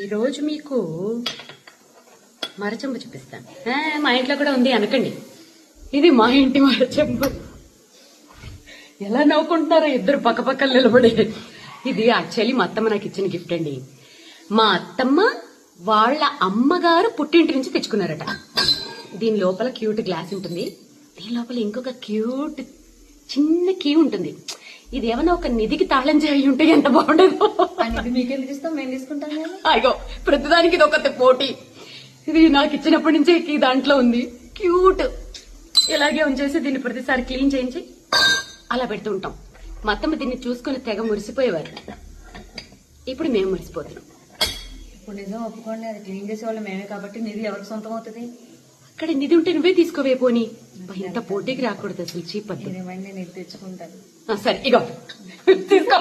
ఈరోజు మీకు మరచెంబు చూపిస్తాను. మా ఇంట్లో కూడా ఉంది అనకండి, ఇది మా ఇంటి మరచెంబు. ఎలా నవ్వుకుంటున్నారో ఇద్దరు పక్కపక్కన నిలబడి. ఇది యాక్చువల్లీ మా అత్తమ్మ నాకు ఇచ్చిన గిఫ్ట్ అండి. మా అత్తమ్మ వాళ్ళ అమ్మగారు పుట్టింటి నుంచి తెచ్చుకున్నారట. దీని లోపల క్యూట్ గ్లాస్ ఉంటుంది, దీని లోపల ఇంకొక క్యూట్ చిన్న కీ ఉంటుంది. ఇది ఏమన్నా ఒక నిధికి తాళం చేయి ఉంటే ఎంత బాగుండదు. మీకెందుకు ఇస్తాం, మేము తీసుకుంటాం. అయ్యో ప్రతిదానికి ఇది ఒక పోటీ. ఇది నాకు ఇచ్చినప్పటి నుంచే కీ దాంట్లో ఉంది. క్యూట్. ఇలాగే ఉంచేసి దీన్ని ప్రతిసారి క్లీన్ చేయించి అలా పెడుతూ ఉంటాం. మా అత్తమ్మ దీన్ని చూసుకుని తెగ మురిసిపోయేవారు. ఇప్పుడు మేము మురిసిపోతున్నాం. ఇప్పుడు నిజం ఒప్పుకోండి, అది క్లీన్ చేసేవాళ్ళు మేమే కాబట్టి నిధి ఎవరికి సొంతం అవుతుంది? అక్కడ నిధి ఉంటే నువ్వే తీసుకోవే పోనీ. ఇంత పోటీకి రాకూడదు అసలు. చీప్ పద్ధతి. నేనేమైనా నేను తెచ్చుకుంటాను. సరే ఇగో తీసుకో.